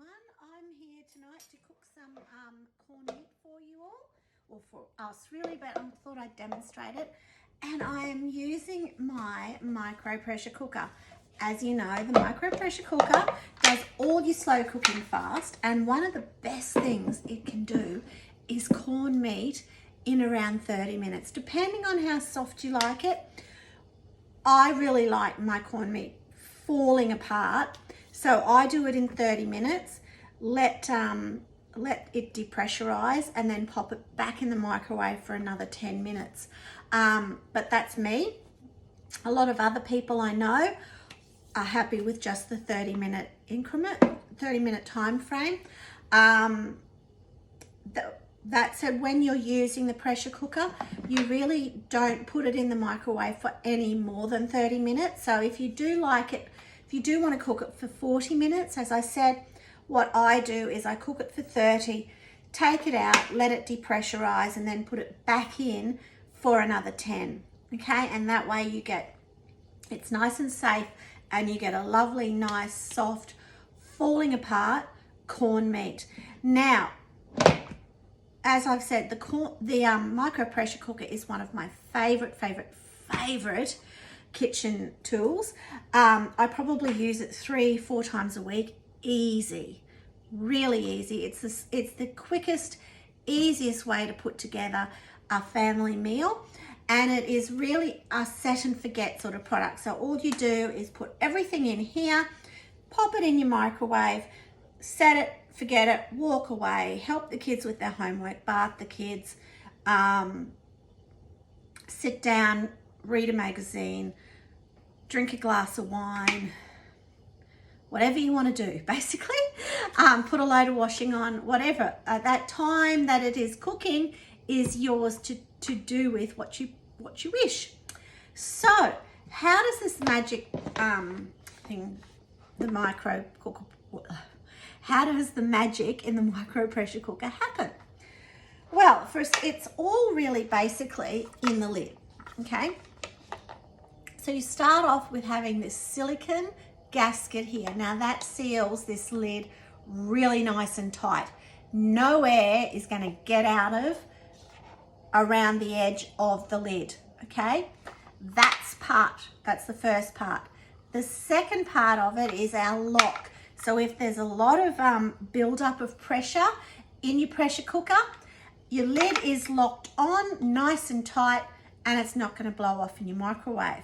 everyone. I'm here tonight to cook some corned meat for you all, or for us really, but I thought I'd demonstrate it. And I am using my micro pressure cooker. As you know, the micro pressure cooker does all your slow cooking fast, and one of the best things it can do is corned meat in around 30 minutes, depending on how soft you like it. I really like my corned meat falling apart, so I do it in 30 minutes, let it depressurize, and then pop it back in the microwave for another 10 minutes. But that's me. A lot of other people I know are happy with just the 30-minute increment, 30-minute time frame. That said, when you're using the pressure cooker, you really don't put it in the microwave for any more than 30 minutes. So if you do like it, if you do want to cook it for 40 minutes, as I said, what I do is I cook it for 30, take it out, let it depressurize, and then put it back in for another 10. Okay, and that way you get, it's nice and safe, and you get a lovely, nice, soft, falling apart corned meat. Now, as I've said, the micro pressure cooker is one of my favorite kitchen tools. I probably use it 3-4 times a week. Easy, really easy. It's the quickest, easiest way to put together a family meal, and it is really a set and forget sort of product. So all you do is put everything in here, pop it in your microwave, set it, forget it, walk away, help the kids with their homework, bath the kids, sit down, read a magazine, drink a glass of wine, whatever you want to do, basically. Put a load of washing on, whatever. That time that it is cooking is yours to do with what you wish. So how does this magic thing, the micro cooker, how does the magic in the micro pressure cooker happen? Well, first, it's all really basically in the lid, okay? So you start off with having this silicone gasket here. Now that seals this lid really nice and tight. No air is going to get out of around the edge of the lid, okay? That's the first part. The second part of it is our lock. So if there's a lot of build-up of pressure in your pressure cooker, your lid is locked on nice and tight, and it's not going to blow off in your microwave.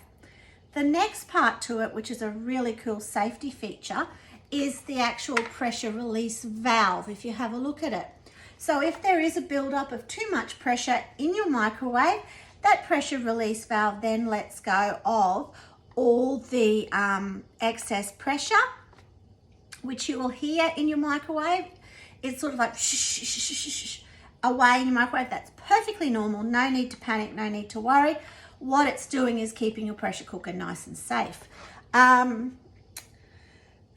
The next part to it, which is a really cool safety feature, is the actual pressure release valve, if you have a look at it. So if there is a build-up of too much pressure in your microwave, that pressure release valve then lets go of all the excess pressure, which you will hear in your microwave. It's sort of like shh, shh, shh, shh, shh, away in your microwave. That's perfectly normal. No need to panic, no need to worry. What it's doing is keeping your pressure cooker nice and safe.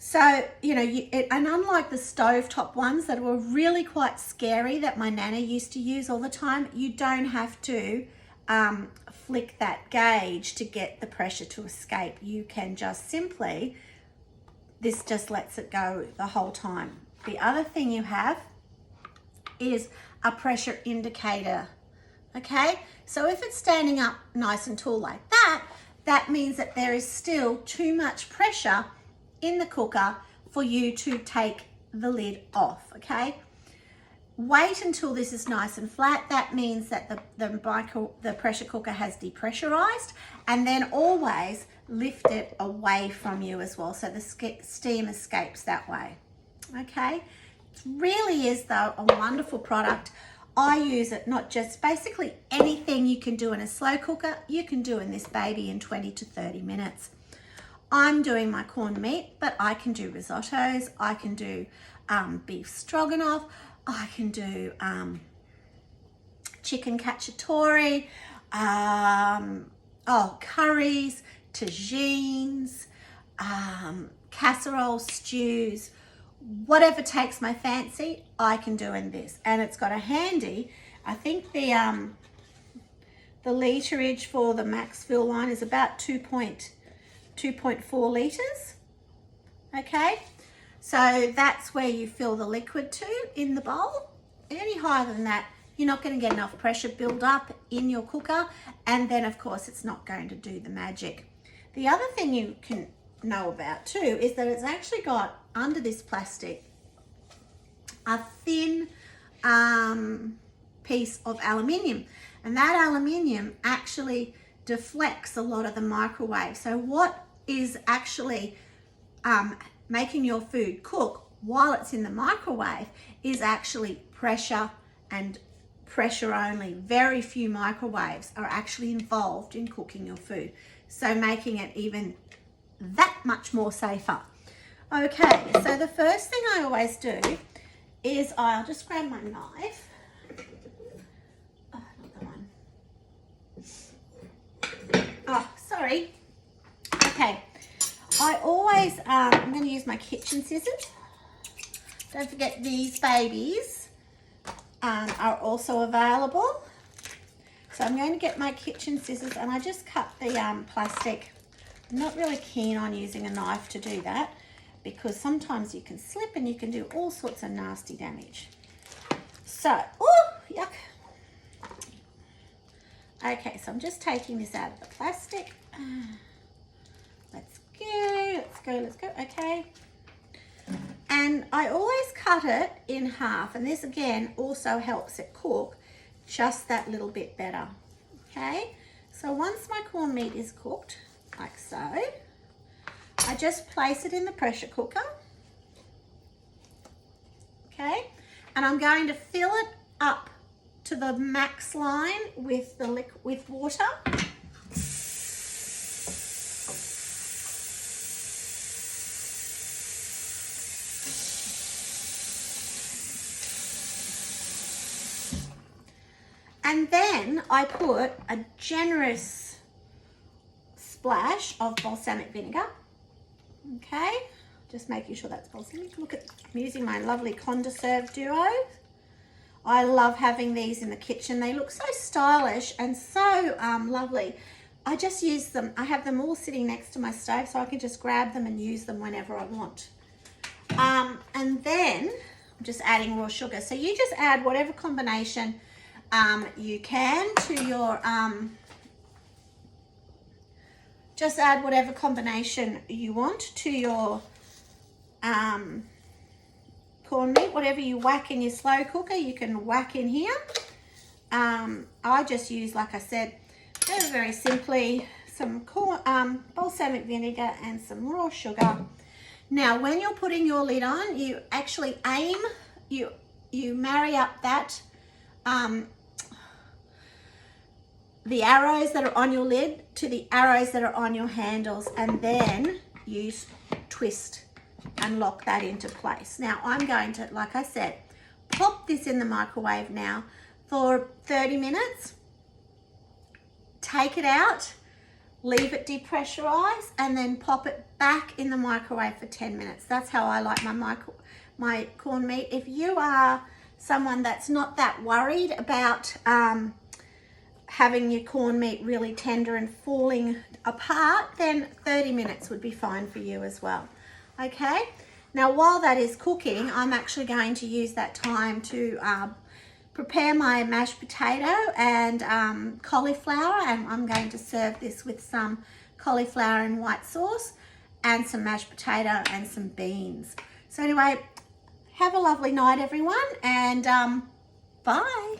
So, you know, and unlike the stovetop ones that were really quite scary that my nana used to use all the time, you don't have to flick that gauge to get the pressure to escape. You can just simply, this just lets it go the whole time. The other thing you have is a pressure indicator, okay? So if it's standing up nice and tall like that, that means that there is still too much pressure in the cooker for you to take the lid off, okay? Wait until this is nice and flat. That means that the pressure cooker has depressurized, and then always lift it away from you as well, so the steam escapes that way, okay? It really is, though, a wonderful product. I use it not just, basically anything you can do in a slow cooker, you can do in this baby in 20 to 30 minutes. I'm doing my corned meat, but I can do risottos, I can do beef stroganoff, I can do chicken cacciatore, curries, tagines, casserole, stews, whatever takes my fancy, I can do in this. And it's got a handy, I think the literage for the max fill line is about 2.4 litres, okay? So that's where you fill the liquid to in the bowl. Any higher than that, you're not going to get enough pressure build up in your cooker, and then of course it's not going to do the magic. The other thing you can know about too is that it's actually got under this plastic a thin piece of aluminium, and that aluminium actually deflects a lot of the microwave. So what is actually making your food cook while it's in the microwave is actually pressure, and pressure only. Very few microwaves are actually involved in cooking your food, so making it even that much more safer. Okay, so the first thing I always do is I'll just grab my knife. Oh, not that one. Oh, sorry. Okay, I always, I'm going to use my kitchen scissors. Don't forget these babies are also available. So I'm going to get my kitchen scissors and I just cut the plastic. I'm not really keen on using a knife to do that because sometimes you can slip and you can do all sorts of nasty damage. So, oh, yuck. Okay, so I'm just taking this out of the plastic. Let's go, okay. And I always cut it in half, and this again also helps it cook just that little bit better, okay? So once my corned meat is cooked, like so, I just place it in the pressure cooker, okay? And I'm going to fill it up to the max line with the with water. And then I put a generous splash of balsamic vinegar. Okay, just making sure that's balsamic. Look at, I'm using my lovely Condiserve Duo. I love having these in the kitchen. They look so stylish and so lovely. I just use them. I have them all sitting next to my stove so I can just grab them and use them whenever I want. And then I'm just adding raw sugar. So you just add whatever combination you can to your, just add whatever combination you want to your corned meat. Whatever you whack in your slow cooker, you can whack in here. I just use, like I said, very, very simply, some balsamic vinegar and some raw sugar. Now, when you're putting your lid on, you actually aim, you marry up that the arrows that are on your lid to the arrows that are on your handles, and then you twist and lock that into place. Now I'm going to, like I said, pop this in the microwave now for 30 minutes, take it out, leave it depressurize, and then pop it back in the microwave for 10 minutes. That's how I like my corned meat. If you are someone that's not that worried about having your corned meat really tender and falling apart, then 30 minutes would be fine for you as well. Okay, now while that is cooking, I'm actually going to use that time to prepare my mashed potato and cauliflower, and I'm going to serve this with some cauliflower and white sauce and some mashed potato and some beans. So anyway, have a lovely night everyone, and bye.